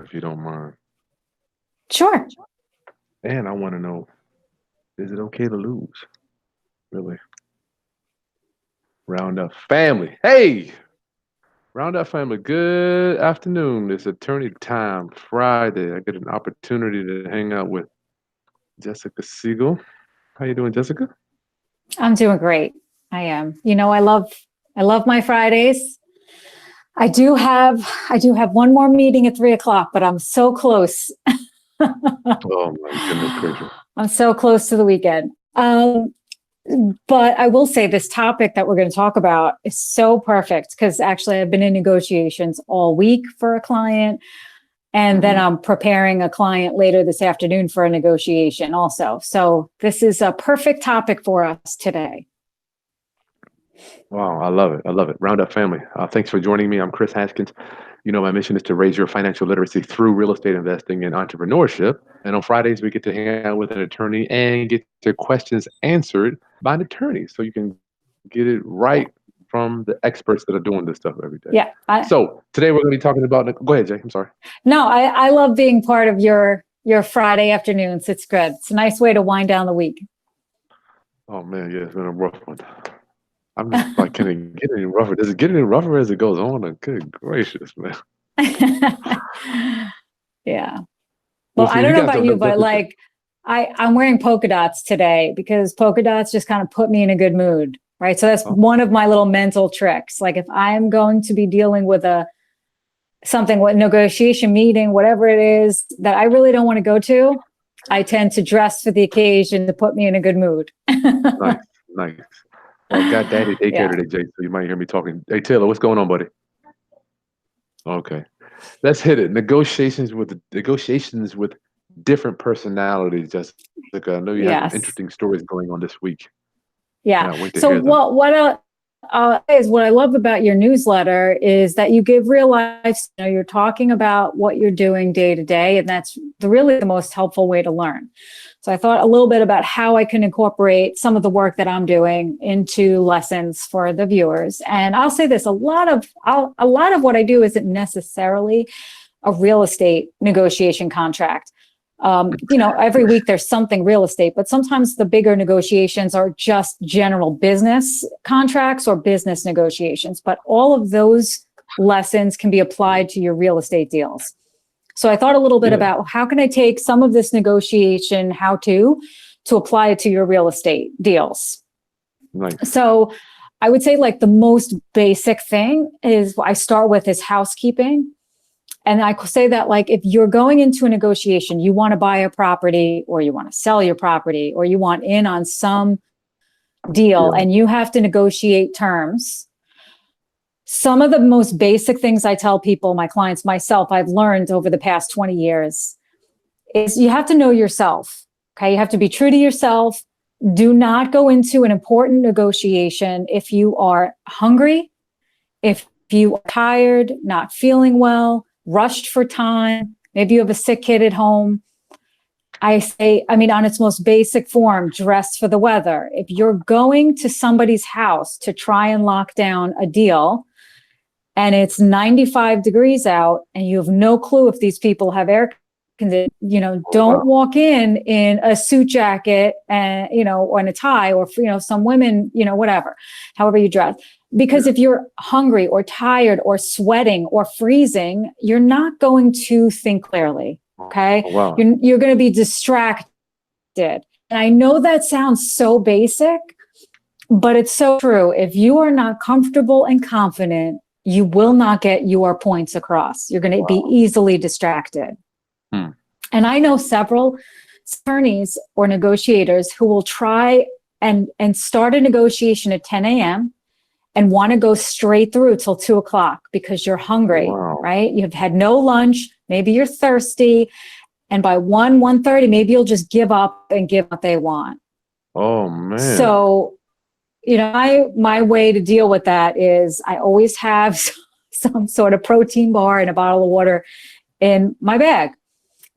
if you don't mind. Sure. And I want to know, is it okay to lose? Really? Round up family. Hey, round up family. Good afternoon. It's Attorney Time Friday. I get an opportunity to hang out with Jessica Segal. How you doing, Jessica? I'm doing great. I am. I love my Fridays. I do have one more meeting at 3 o'clock, but I'm so close. Oh my goodness gracious. I'm so close to the weekend. But I will say this topic that we're going to talk about is so perfect because actually I've been in negotiations all week for a client. And then I'm preparing a client later this afternoon for a negotiation also. So this is a perfect topic for us today. Wow, I love it. I love it. Round up family. Thanks for joining me. I'm Chris Haskins. You know, my mission is to raise your financial literacy through real estate investing and entrepreneurship. And on Fridays, we get to hang out with an attorney and get your questions answered by an attorney so you can get it right from the experts that are doing this stuff every day. Yeah. So today we're going to be talking about, go ahead, Jay. I'm sorry. No, I love being part of your Friday afternoons. It's good. It's a nice way to wind down the week. Oh, man. Yeah, it's been a rough one. I'm just like, can it get any rougher? Does it get any rougher as it goes on? Good gracious, man. Yeah. Well, Well, see, I if don't you know guys about don't you, know, but Jessica, like I'm wearing polka dots today because polka dots just kind of put me in a good mood, right? So that's oh, one of my little mental tricks. Like if I'm going to be dealing with something with negotiation meeting, whatever it is that I really don't want to go to, I tend to dress for the occasion to put me in a good mood. nice, nice. Well, I got daddy daycare Yeah. today, Jay, so you might hear me talking. Hey, Taylor, what's going on, buddy? Okay, let's hit it. Negotiations with different personalities, Jessica. I know you had some Yes. interesting stories going on this week. Yeah. Can't wait to So hear them. what I love about your newsletter is that you give real life, you're talking about what you're doing day to day, and that's really the most helpful way to learn. So I thought a little bit about how I can incorporate some of the work that I'm doing into lessons for the viewers. And I'll say this, a lot of what I do isn't necessarily a real estate negotiation contract. Every week there's something real estate, but sometimes the bigger negotiations are just general business contracts or business negotiations. But all of those lessons can be applied to your real estate deals. So I thought a little bit Yeah, about how can I take some of this negotiation to apply it to your real estate deals. nice. So I would say like the most basic thing is I start with is housekeeping. And I say that like if you're going into a negotiation, you want to buy a property or you want to sell your property or you want in on some deal Yeah, and you have to negotiate terms. Some of the most basic things I tell people, my clients, myself, I've learned over the past 20 years is you have to know yourself. Okay. You have to be true to yourself. Do not go into an important negotiation if you are hungry, if you are tired, not feeling well, rushed for time, maybe you have a sick kid at home. On its most basic form, dress for the weather. If you're going to somebody's house to try and lock down a deal and it's 95 degrees out and you have no clue if these people have air conditioning, oh, don't wow. walk in a suit jacket and, or in a tie or, some women, whatever, however you dress. Because Yeah, if you're hungry or tired or sweating or freezing, you're not going to think clearly. Okay. oh, wow. You're going to be distracted. And I know that sounds so basic, but it's so true. If you are not comfortable and confident, you will not get your points across. You're going to be Wow. easily distracted. Hmm. And I know several attorneys or negotiators who will try and start a negotiation at 10 a.m. and want to go straight through till 2 o'clock because you're hungry, Wow. right? You've had no lunch, maybe you're thirsty, and by 1:30, maybe you'll just give up and give what they want. Oh, man. So, my way to deal with that is I always have some sort of protein bar and a bottle of water in my bag.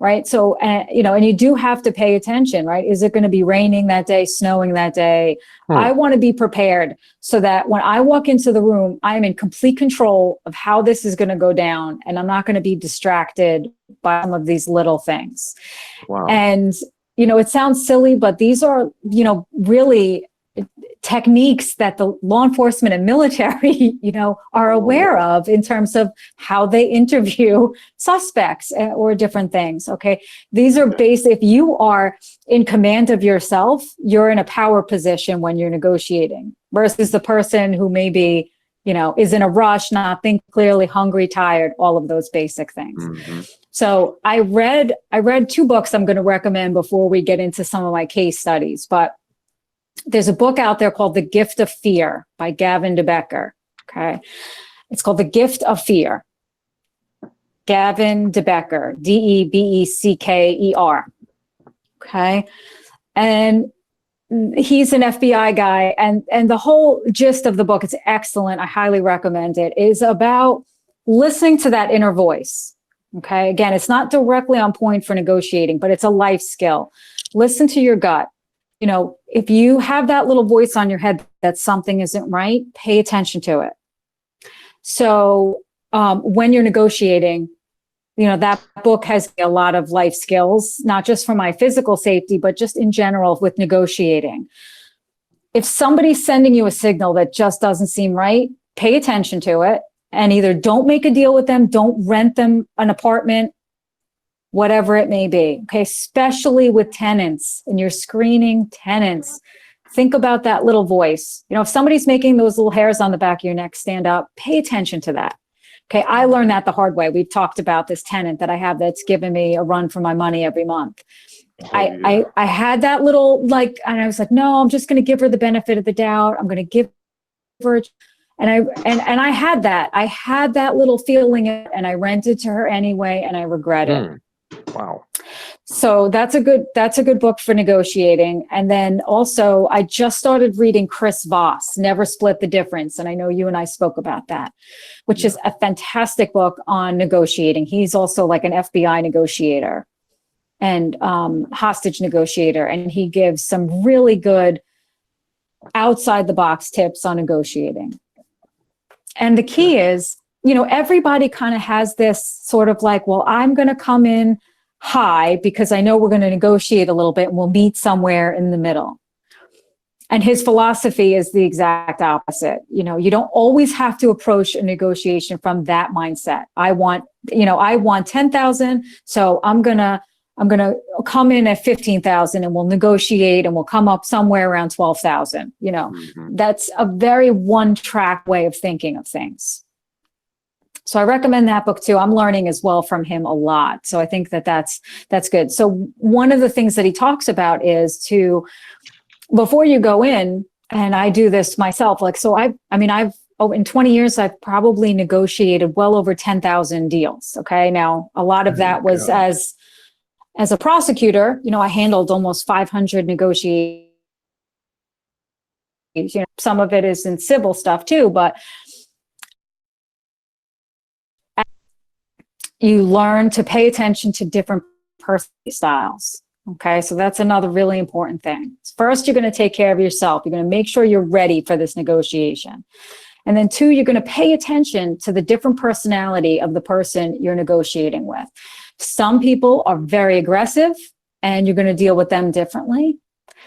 Right. So, and you do have to pay attention, right? Is it going to be raining that day, snowing that day? Hmm. I want to be prepared so that when I walk into the room, I'm in complete control of how this is going to go down. And I'm not going to be distracted by some of these little things. Wow. And, it sounds silly, but these are, really techniques that the law enforcement and military, are aware of in terms of how they interview suspects or different things. Okay. These are basic. If you are in command of yourself, you're in a power position when you're negotiating versus the person who maybe, is in a rush, not think clearly, hungry, tired, all of those basic things. Mm-hmm. So I read 2 books I'm going to recommend before we get into some of my case studies, but there's a book out there called The Gift of Fear by Gavin DeBecker. Okay. It's called The Gift of Fear. Gavin DeBecker, Debecker. Okay. And he's an FBI guy. And the whole gist of the book, it's excellent. I highly recommend it, is about listening to that inner voice. Okay. Again, it's not directly on point for negotiating, but it's a life skill. Listen to your gut. If you have that little voice on your head that something isn't right, pay attention to it. So when you're negotiating, that book has a lot of life skills, not just for my physical safety, but just in general with negotiating. If somebody's sending you a signal that just doesn't seem right, pay attention to it and either don't make a deal with them, don't rent them an apartment, whatever it may be. Okay. Especially with tenants and you're screening tenants. Think about that little voice. If somebody's making those little hairs on the back of your neck stand up, pay attention to that. Okay. I learned that the hard way. We've talked about this tenant that I have that's given me a run for my money every month. I had that little and I was like, no, I'm just going to give her the benefit of the doubt. I'm going to give her, and I had that. I had that little feeling and I rented to her anyway, and I regret it. Wow. So that's a good book for negotiating. And then also I just started reading Chris Voss, Never Split the Difference. And I know you and I spoke about that, which is a fantastic book on negotiating. He's also like an FBI negotiator and hostage negotiator. And he gives some really good outside the box tips on negotiating. And the key is, everybody kind of has this sort of like, well, I'm going to come in high because I know we're going to negotiate a little bit and we'll meet somewhere in the middle. And his philosophy is the exact opposite. You don't always have to approach a negotiation from that mindset. I want 10,000. So I'm going to come in at 15,000 and we'll negotiate and we'll come up somewhere around 12,000. That's a very one-track way of thinking of things. So I recommend that book too. I'm learning as well from him a lot. So I think that's good. So one of the things that he talks about is before you go in, and I do this myself, in 20 years, I've probably negotiated well over 10,000 deals. Okay. Now a lot of that was as a prosecutor, I handled almost 500 negotiations. Some of it is in civil stuff too, but you learn to pay attention to different personality styles. Okay, so that's another really important thing. First, you're going to take care of yourself. You're going to make sure you're ready for this negotiation. And then 2, you're going to pay attention to the different personality of the person you're negotiating with. Some people are very aggressive and you're going to deal with them differently.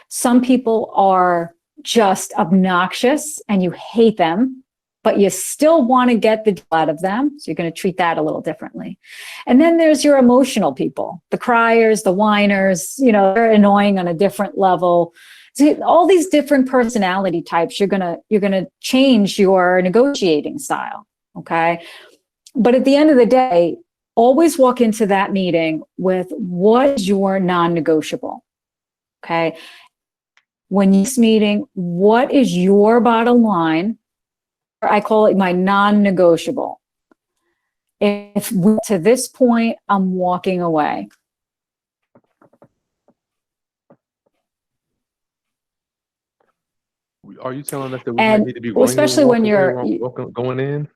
Some people are just obnoxious and you hate them, but you still want to get the deal out of them. So you're going to treat that a little differently. And then there's your emotional people, the criers, the whiners, they're annoying on a different level. So all these different personality types, you're going to change your negotiating style. Okay. But at the end of the day, always walk into that meeting with what is your non-negotiable. Okay. When you're meeting, what is your bottom line? I call it my non-negotiable. If to this point, I'm walking away. Are you telling us that we might need to be going especially when you're going in?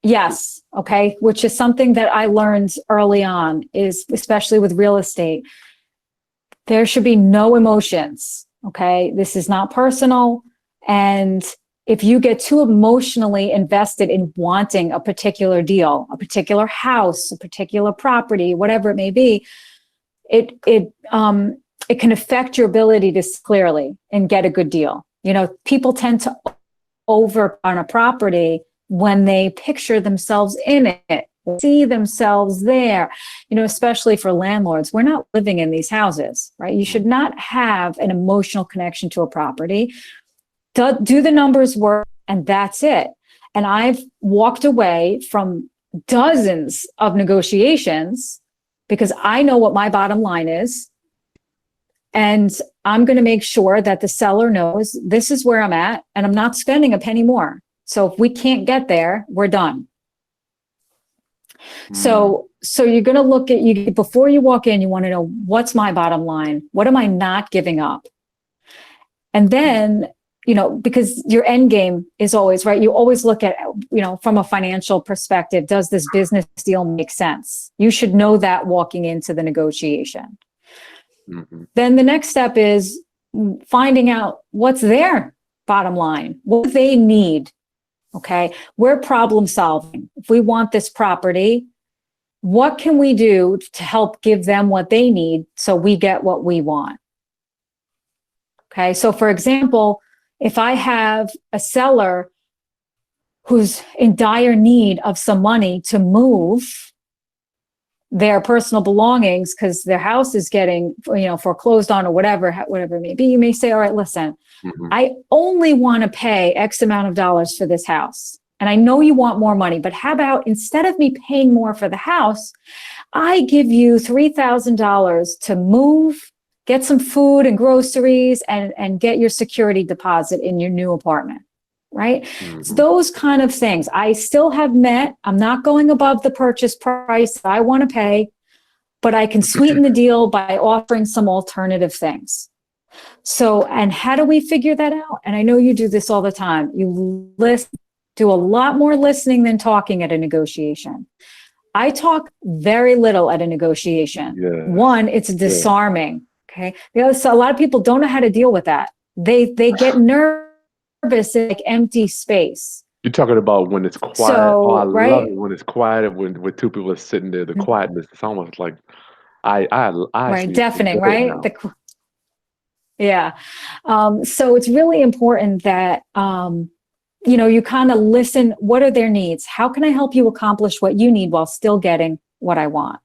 Yes. Okay. Which is something that I learned early on, is especially with real estate. There should be no emotions. Okay. This is not personal. And if you get too emotionally invested in wanting a particular deal, a particular house, a particular property, whatever it may be, it can affect your ability to see clearly and get a good deal. You know, people tend to over on a property when they picture themselves in it, see themselves there, you know, especially for landlords. We're not living in these houses, right? You should not have an emotional connection to a property. Do the numbers work, and that's it. And I've walked away from dozens of negotiations because I know what my bottom line is. And I'm going to make sure that the seller knows this is where I'm at, and I'm not spending a penny more. So if we can't get there, we're done. So you're going to look at you before you walk in, you want to know, what's my bottom line? What am I not giving up? And then, you know, because your end game is always, right? You always look at, you know, from a financial perspective, does this business deal make sense? You should know that walking into the negotiation. Then the next step is finding out what's their bottom line, what they need. Okay. We're problem solving. If we want this property, what can we do to help give them what they need so we get what we want? Okay. So for example, if I have a seller who's in dire need of some money to move their personal belongings because their house is getting, you know, foreclosed on or whatever it may be, you may say, all right, listen, I only want to pay X amount of dollars for this house. And I know you want more money, but how about instead of me paying more for the house, I give you $3,000 to move, get some food and groceries, and get your security deposit in your new apartment, right? So those kind of things. I still have I'm not going above the purchase price I want to pay, but I can sweeten the deal by offering some alternative things. So, and how do we figure that out? And I know you do this all the time. You do a lot more listening than talking at a negotiation. I talk very little at a negotiation. Yeah. One, it's disarming. Okay. The other, so a lot of people don't know how to deal with that. They get nervous in like empty space. You're talking about when it's quiet. So, I love it when it's quiet. When two people are sitting there, the quietness. It's almost like I right, deafening, right? Yeah. So it's really important that you know, you kind of listen. What are their needs? How can I help you accomplish what you need while still getting what I want?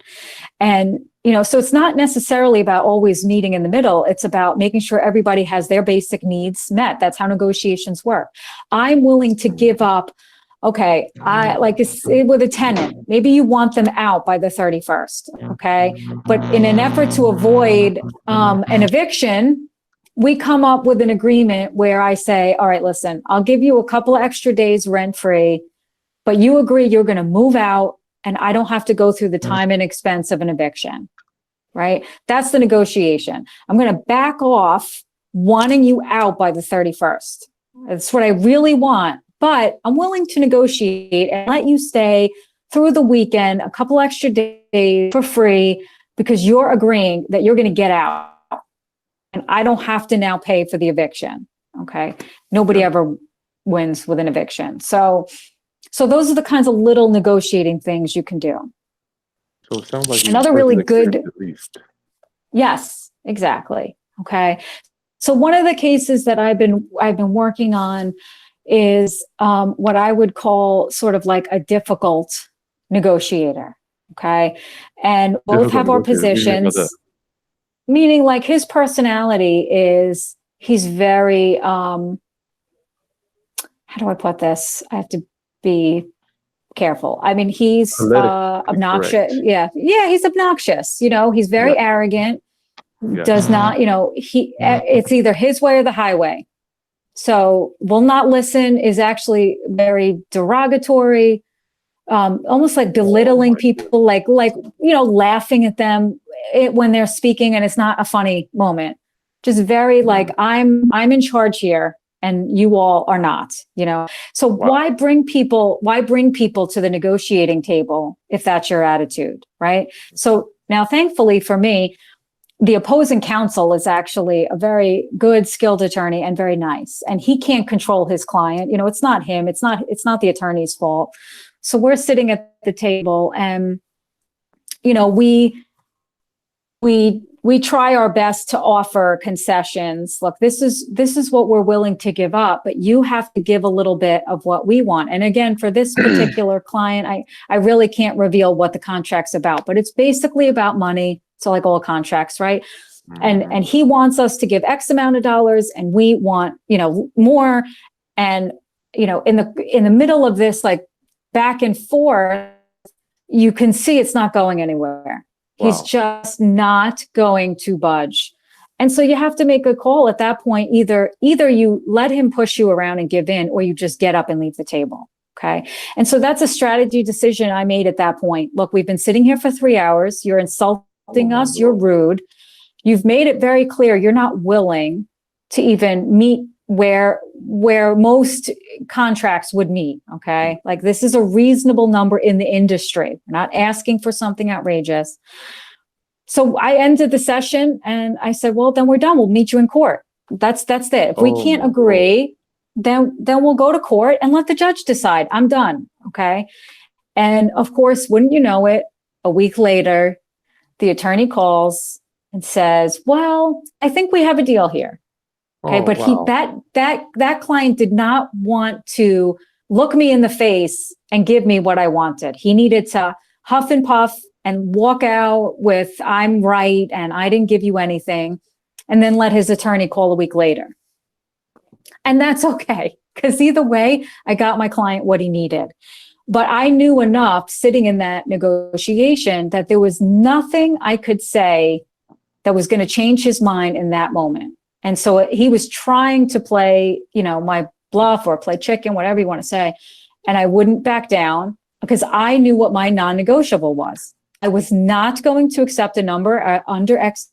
And you know, so it's not necessarily about always meeting in the middle. It's about making sure everybody has their basic needs met. That's how negotiations work. I'm willing to give up. Okay, I like this with a tenant. Maybe you want them out by the 31st. Okay, but in an effort to avoid an eviction, we come up with an agreement where I say, all right, listen, I'll give you a couple of extra days rent free, but you agree you're going to move out and I don't have to go through the time and expense of an eviction, right? That's the negotiation. I'm going to back off wanting you out by the 31st. That's what I really want, but I'm willing to negotiate and let you stay through the weekend, a couple extra days for free, because you're agreeing that you're going to get out. And I don't have to now pay for the eviction. Okay. Nobody ever wins with an eviction. So those are the kinds of little negotiating things you can do. So it sounds like another really good. At least. Yes, exactly. Okay. So one of the cases that I've been working on is what I would call sort of like a difficult negotiator. Okay. And both have our positions. Meaning like his personality is, he's very, how do I put this? I have to be careful. I mean, he's obnoxious. Yeah, he's obnoxious. You know, he's very arrogant, does not, you know, it's either his way or the highway. So will not listen, is actually very derogatory, almost like belittling people, like, you know, laughing at them when they're speaking and it's not a funny moment. Just very like, I'm in charge here and you all are not, you know? So why bring people to the negotiating table if that's your attitude, right? So now, thankfully for me, the opposing counsel is actually a very good, skilled attorney and very nice. And he can't control his client. You know, it's not him. It's not the attorney's fault. So we're sitting at the table and, you know, we try our best to offer concessions. Look, this is what we're willing to give up, but you have to give a little bit of what we want. And again, for this particular client, I really can't reveal what the contract's about, but it's basically about money. So like all contracts, right? And he wants us to give X amount of dollars and we want, you know, more. And, you know, in the middle of this, like back and forth, you can see it's not going anywhere. Wow. He's just not going to budge. And so you have to make a call at that point. Either you let him push you around and give in, or you just get up and leave the table. Okay. And so that's a strategy decision I made at that point. Look, we've been sitting here for 3 hours. You're insulting us. You're rude. You've made it very clear you're not willing to even meet where most contracts would meet. Okay. Like this is a reasonable number in the industry. We're not asking for something outrageous. So I ended the session and I said, well, then we're done. We'll meet you in court. That's it. If we can't agree, then we'll go to court and let the judge decide. I'm done. Okay. And of course, wouldn't you know it, a week later, the attorney calls and says, well, I think we have a deal here. Okay. But wow. that client did not want to look me in the face and give me what I wanted. He needed to huff and puff and walk out with, I'm right, and I didn't give you anything, and then let his attorney call a week later. And that's okay, because either way, I got my client what he needed. But I knew enough sitting in that negotiation that there was nothing I could say that was going to change his mind in that moment. And so he was trying to play, you know, my bluff or play chicken, whatever you want to say. And I wouldn't back down because I knew what my non-negotiable was. I was not going to accept a number under X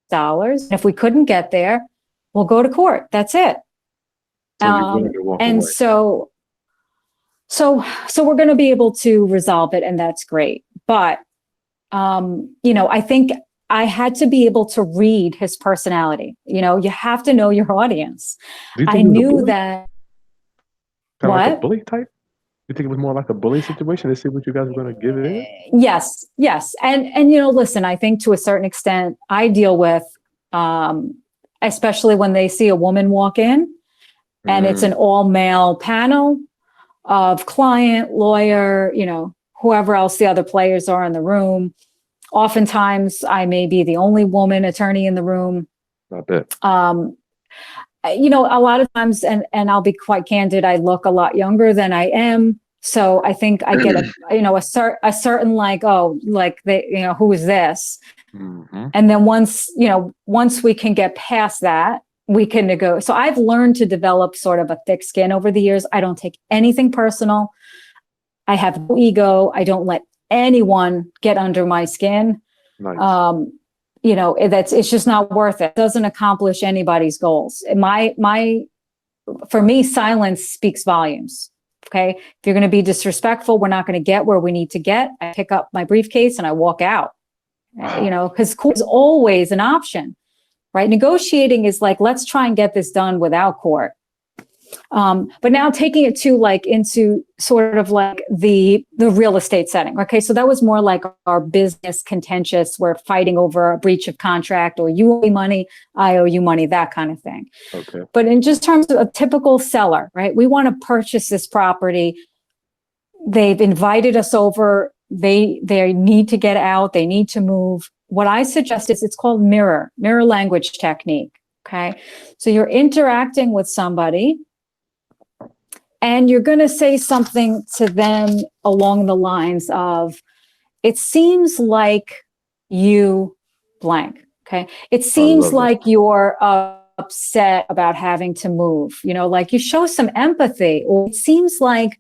dollars. If we couldn't get there, we'll go to court. That's it. And so we're going to be able to resolve it, and that's great. But, you know, I think I had to be able to read his personality. You know, you have to know your audience. I knew that. Kind of like a bully type? You think it was more like a bully situation to see what you guys were going to give it? Yes. And you know, listen, I think to a certain extent, I deal with, especially when they see a woman walk in, and it's an all-male panel of client, lawyer, you know, whoever else the other players are in the room. Oftentimes, I may be the only woman attorney in the room. Not that. You know, a lot of times, and I'll be quite candid, I look a lot younger than I am. So I think I get a certain like, oh, like they, you know, who is this? Mm-hmm. And then once we can get past that, we can go. So I've learned to develop sort of a thick skin over the years. I don't take anything personal. I have no ego. I don't let anyone get under my skin. Nice. You know, it's just not worth it. It doesn't accomplish anybody's goals. For me, silence speaks volumes. Okay. If you're going to be disrespectful, we're not going to get where we need to get. I pick up my briefcase and I walk out, you know, because court is always an option, right? Negotiating is like, let's try and get this done without court. But now taking it to like into sort of like the real estate setting. Okay. So that was more like our business contentious. We're fighting over a breach of contract, or you owe me money, I owe you money, that kind of thing. Okay. But in just terms of a typical seller, right? We want to purchase this property. They've invited us over. They need to get out. They need to move. What I suggest is it's called mirror language technique. Okay. So you're interacting with somebody, and you're going to say something to them along the lines of, it seems like you blank. Okay. It seems like you're upset about having to move, you know, like you show some empathy, or it seems like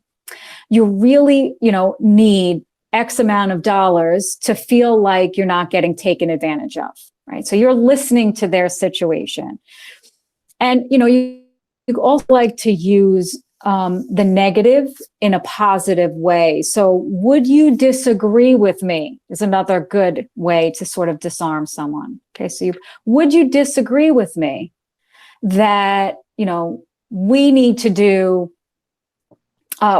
you really, you know, need X amount of dollars to feel like you're not getting taken advantage of. Right. So you're listening to their situation. And, you know, you also like to use the negative in a positive way. So would you disagree with me is another good way to sort of disarm someone. Okay. So would you disagree with me that, we need to do,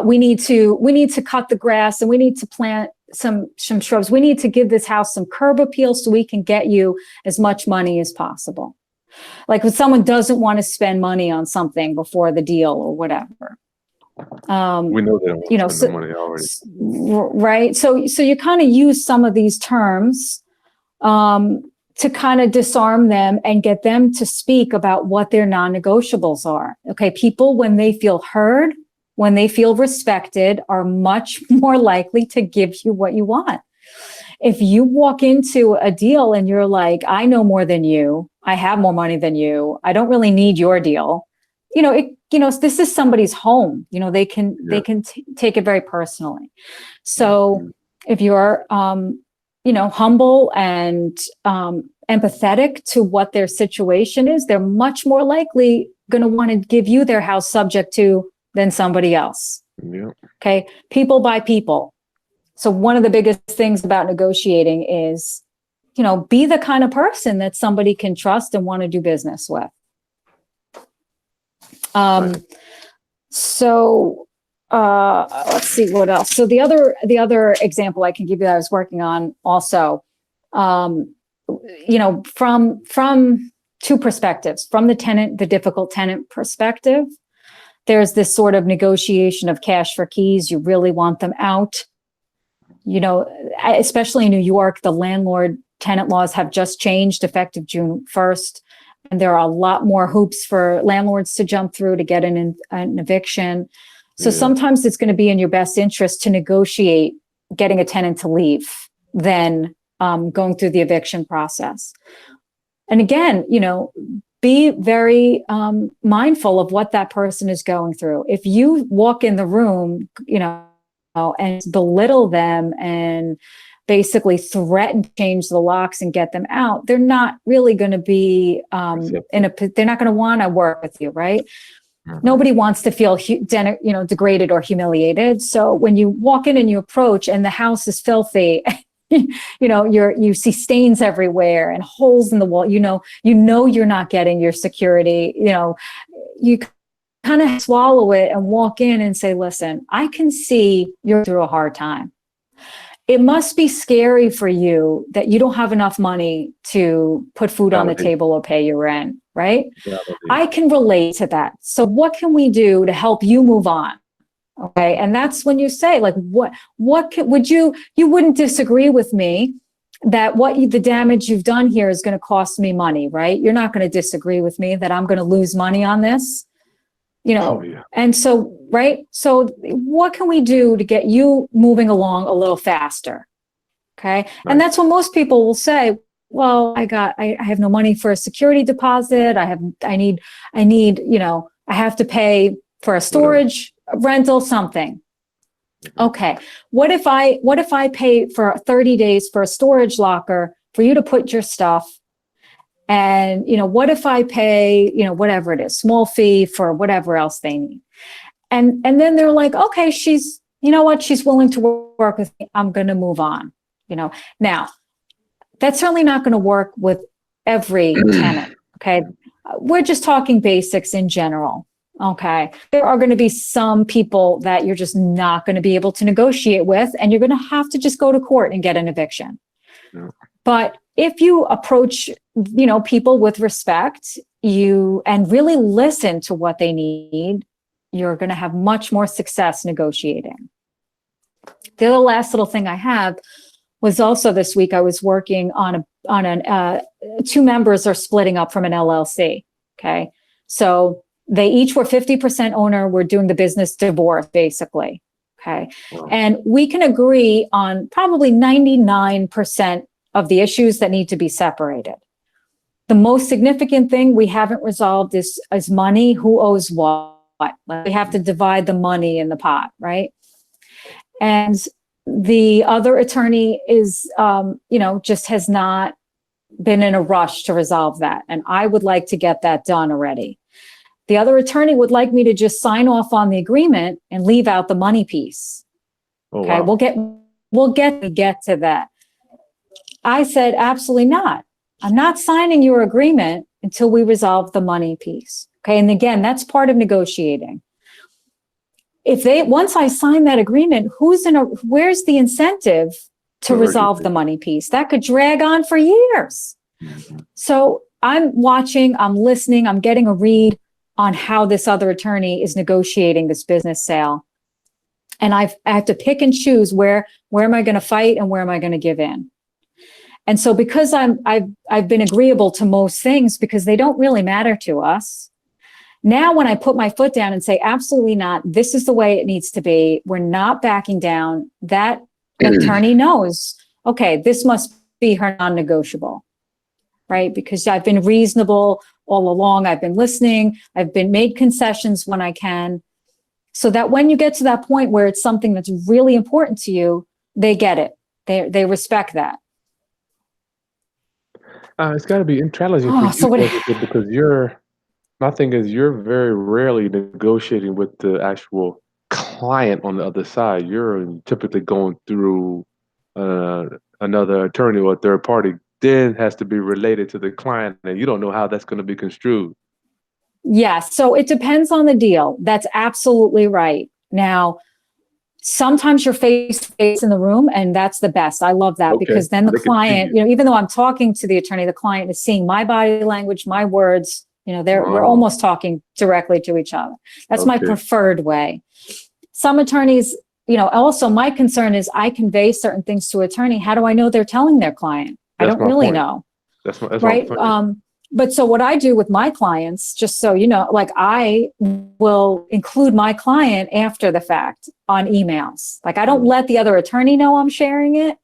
we need to cut the grass and we need to plant some shrubs. We need to give this house some curb appeal so we can get you as much money as possible. Like when someone doesn't want to spend money on something before the deal or whatever. We know they don't want to spend the money already. Right. So you kind of use some of these terms to kind of disarm them and get them to speak about what their non-negotiables are. Okay. People, when they feel heard, when they feel respected, are much more likely to give you what you want. If you walk into a deal and you're like, I know more than you, I have more money than you, I don't really need your deal. This is somebody's home. They can take it very personally. So if you're, humble and empathetic to what their situation is, they're much more likely going to want to give you their house subject to than somebody else. Yeah. Okay. People by people. So one of the biggest things about negotiating is, be the kind of person that somebody can trust and want to do business with. Right. So let's see what else. So the other example I can give you that I was working on also, from two perspectives, from the difficult tenant perspective, there's this sort of negotiation of cash for keys. You really want them out. Especially in New York, the landlord tenant laws have just changed effective June 1st. And there are a lot more hoops for landlords to jump through to get an eviction. So sometimes it's going to be in your best interest to negotiate getting a tenant to leave than going through the eviction process. And again, be very mindful of what that person is going through. If you walk in the room, and belittle them and basically threaten to change the locks and get them out, they're not really going to be they're not going to want to work with you, right? Mm-hmm. Nobody wants to feel degraded or humiliated. So when you walk in and you approach and the house is filthy, you see stains everywhere and holes in the wall, you're not getting your security, you kind of swallow it and walk in and say, listen, I can see you're through a hard time. It must be scary for you that you don't have enough money to put food on the table or pay your rent, right? I can relate to that. So what can we do to help you move on? Okay. And that's when you say, like, you wouldn't disagree with me that the damage you've done here is going to cost me money, right? You're not going to disagree with me that I'm going to lose money on this. And so, right. So what can we do to get you moving along a little faster? Okay. Right. And that's what most people will say. Well, I have no money for a security deposit. I have to pay for a storage rental, something. Okay. What if I pay for 30 days for a storage locker for you to put your stuff? And, what if I pay, whatever it is, small fee for whatever else they need. And then they're like, okay, she's willing to work with me. I'm going to move on, Now, that's certainly not going to work with every tenant. Okay. We're just talking basics in general. Okay. There are going to be some people that you're just not going to be able to negotiate with, and you're going to have to just go to court and get an eviction. Yeah. But if you approach, people with respect, and really listen to what they need, you're going to have much more success negotiating. The other last little thing I have was also this week, I was working on two members are splitting up from an LLC. Okay. So they each were 50% owner. We're doing the business divorce, basically. Okay. Wow. And we can agree on probably 99% of the issues that need to be separated. The most significant thing we haven't resolved is money. Who owes what? Like, we have to divide the money in the pot, right? And the other attorney is, just has not been in a rush to resolve that. And I would like to get that done already. The other attorney would like me to just sign off on the agreement and leave out the money piece. Oh, Okay, wow. we'll get to that. I said, absolutely not. I'm not signing your agreement until we resolve the money piece. Okay, and again, that's part of negotiating. Once I sign that agreement, where's the incentive to resolve the money piece? That could drag on for years. Mm-hmm. So I'm watching, I'm listening, I'm getting a read on how this other attorney is negotiating this business sale. And I have to pick and choose where am I going to fight and where am I going to give in? And so because I've been agreeable to most things because they don't really matter to us. Now, when I put my foot down and say, absolutely not, this is the way it needs to be, we're not backing down, that attorney knows, okay, this must be her non-negotiable, right? Because I've been reasonable all along. I've been listening. I've been made concessions when I can. So that when you get to that point where it's something that's really important to you, they get it. They respect that. It's got to be challenging for you because my thing is you're very rarely negotiating with the actual client on the other side. You're typically going through another attorney or a third party, then has to be related to the client, and you don't know how that's going to be construed. Yes. So it depends on the deal. That's absolutely right. Now, sometimes you're face to face in the room, and that's the best. I love that because then the client, even though I'm talking to the attorney, the client is seeing my body language, my words. We're almost talking directly to each other. That's my preferred way. Some attorneys, also my concern is I convey certain things to attorney. How do I know they're telling their client? I don't really know. That's right. But so what I do with my clients, just so you know, like I will include my client after the fact on emails. Like I don't let the other attorney know I'm sharing it,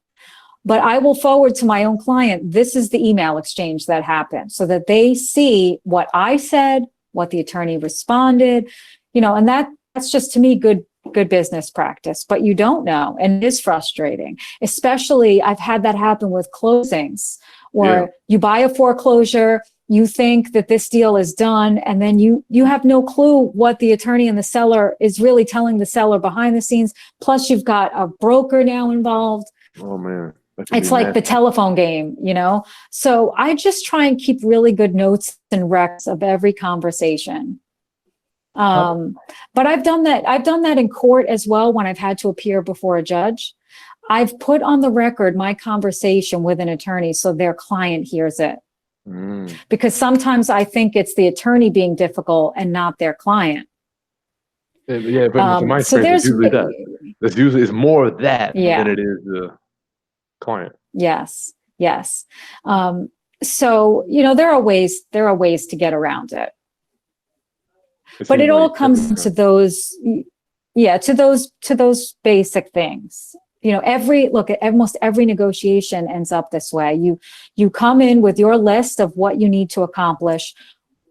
but I will forward to my own client, this is the email exchange that happened so that they see what I said, what the attorney responded, and that's just to me good business practice, but you don't know. And it is frustrating, especially I've had that happen with closings where you buy a foreclosure, you think that this deal is done, and then you have no clue what the attorney and the seller is really telling the seller behind the scenes. Plus you've got a broker now involved. Oh man. It's like the telephone game, So I just try and keep really good notes and recs of every conversation. But I've done that in court as well when I've had to appear before a judge. I've put on the record my conversation with an attorney so their client hears it. Because sometimes I think it's the attorney being difficult and not their client. Yeah, but from my experience, it's usually that. It's more of that than it is the client. Yes. So, there are ways to get around it. But it all comes to those basic things. Almost every negotiation ends up this way. You come in with your list of what you need to accomplish.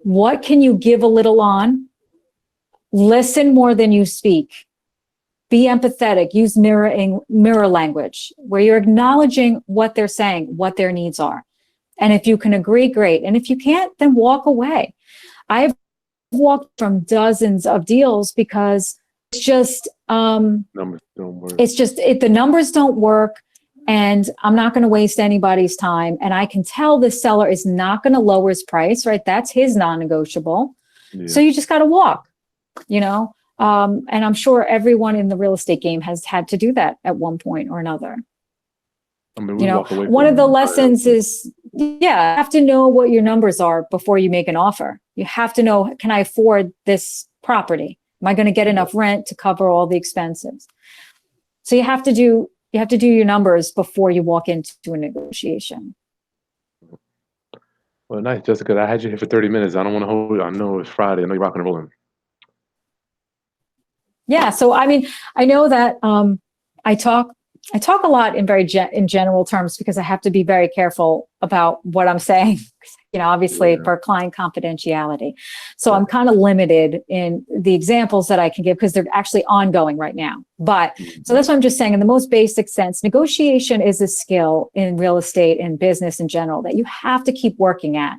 What can you give a little on? Listen more than you speak. Be empathetic. Use mirror language where you're acknowledging what they're saying, what their needs are. And if you can agree, great. And if you can't, then walk away. I've walked from dozens of deals because it's just numbers don't work. The numbers don't work, and I'm not going to waste anybody's time. And I can tell the seller is not going to lower his price, right? That's his non-negotiable. Yeah. So you just got to walk, and I'm sure everyone in the real estate game has had to do that at one point or another. One of the lessons is, you have to know what your numbers are before you make an offer. You have to know, can I afford this property? Am I going to get enough rent to cover all the expenses? So you have to do your numbers before you walk into a negotiation. Well, nice, Jessica. I had you here for 30 minutes. I don't want to hold you. I know it's Friday. I know you're rocking and rolling. Yeah. So, I know that I talk a lot in general terms because I have to be very careful about what I'm saying, obviously for client confidentiality. So I'm kind of limited in the examples that I can give because they're actually ongoing right now. But so that's what I'm just saying in the most basic sense, negotiation is a skill in real estate and business in general that you have to keep working at.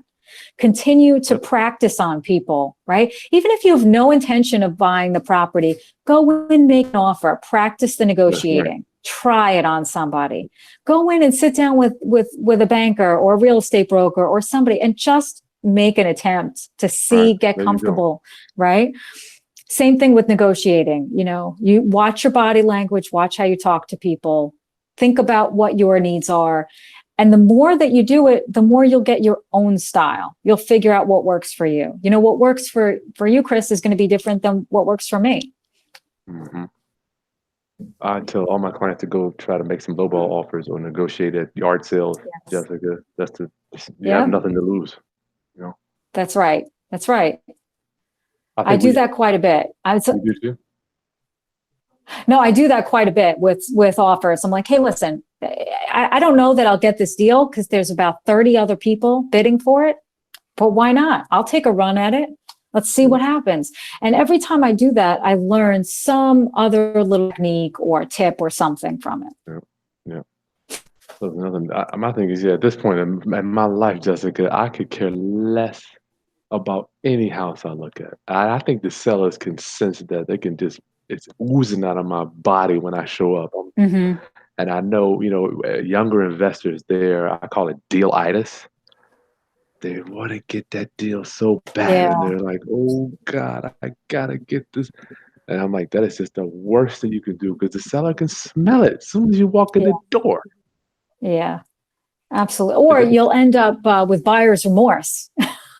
Continue to practice on people, right? Even if you have no intention of buying the property, go and make an offer, practice the negotiating, try it on somebody. Go in and sit down with a banker or a real estate broker or somebody and just make an attempt to see, get comfortable, right? Same thing with negotiating. You watch your body language, watch how you talk to people, think about what your needs are. And the more that you do it, the more you'll get your own style. You'll figure out what works for you. What works for you, Chris, is going to be different than what works for me. Mm-hmm. I tell all my clients to go try to make some lowball offers or negotiate at yard sales, Jessica. You have nothing to lose. That's right. That's right. I do that quite a bit. You do too? No, I do that quite a bit with offers. I'm like, hey, listen, I don't know that I'll get this deal because there's about 30 other people bidding for it, but why not? I'll take a run at it. Let's see what happens. And every time I do that, I learn some other little technique or tip or something from it. Yeah. So my thing is, at this point in my life, Jessica, I could care less about any house I look at. I think the sellers can sense that. They can it's oozing out of my body when I show up. Mm-hmm. And I know, younger investors there, I call it deal-itis. They want to get that deal so bad. And they're like, oh God, I gotta get this. And I'm like, that is just the worst thing you can do because the seller can smell it as soon as you walk in the door. Yeah, absolutely. Or you'll end up with buyer's remorse.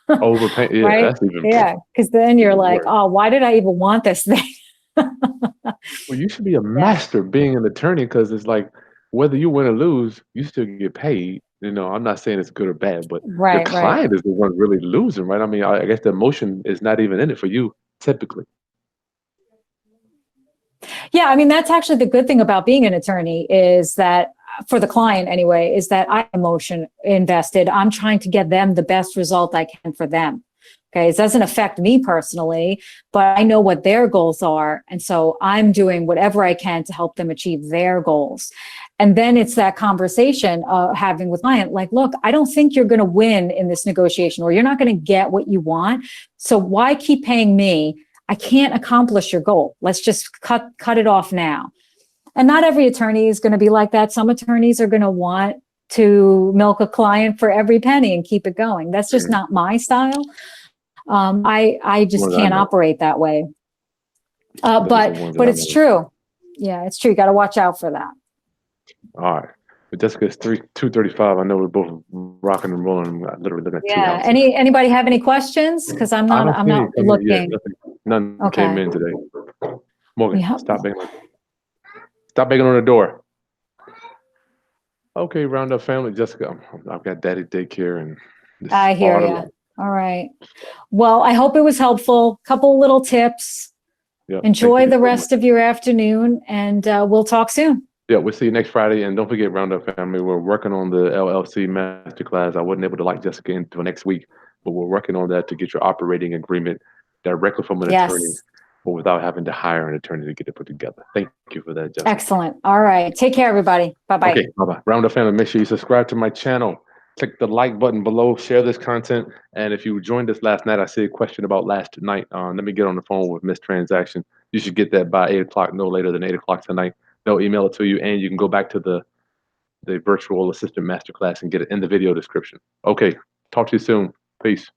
Overpaying. Yeah, right? That's even. Because then you're like, oh, why did I even want this thing? Well, you should be a master being an attorney because it's like whether you win or lose, you still get paid. I'm not saying it's good or bad, but your client is the one really losing, right? I mean, I guess the emotion is not even in it for you, typically. Yeah, I mean, that's actually the good thing about being an attorney is that for the client anyway, is that I'm emotion invested. I'm trying to get them the best result I can for them. Okay, it doesn't affect me personally, but I know what their goals are. And so I'm doing whatever I can to help them achieve their goals. And then it's that conversation having with client, like, look, I don't think you're going to win in this negotiation or you're not going to get what you want. So why keep paying me? I can't accomplish your goal. Let's just cut it off now. And not every attorney is going to be like that. Some attorneys are going to want to milk a client for every penny and keep it going. That's just not my style. I just can't operate that way. But it's true. Yeah, it's true. You got to watch out for that. All right. But Jessica, it's 2:35. I know we're both rocking and rolling. I literally looking at 2 houses. Anybody have any questions? Because I'm not looking. None came in today. Morgan, stop banging on the door. Okay, round up family. Jessica, I've got daddy daycare and I hear you. All right. Well, I hope it was helpful. Couple little tips. Enjoy the rest of your afternoon, and we'll talk soon. Yeah, we'll see you next Friday. And don't forget, Roundup family, we're working on the LLC masterclass. I wasn't able to lock Jessica until next week, but we're working on that to get your operating agreement directly from an attorney, but without having to hire an attorney to get it put together. Thank you for that, Jessica. Excellent. All right. Take care, everybody. Bye-bye. Okay, bye-bye. Roundup family, make sure you subscribe to my channel. Click the like button below, share this content. And if you joined us last night, I see a question about last night. Let me get on the phone with Miss Transaction. You should get that by 8 o'clock, no later than 8 o'clock tonight. They'll email it to you, and you can go back to the virtual assistant masterclass and get it in the video description. Okay, talk to you soon. Peace.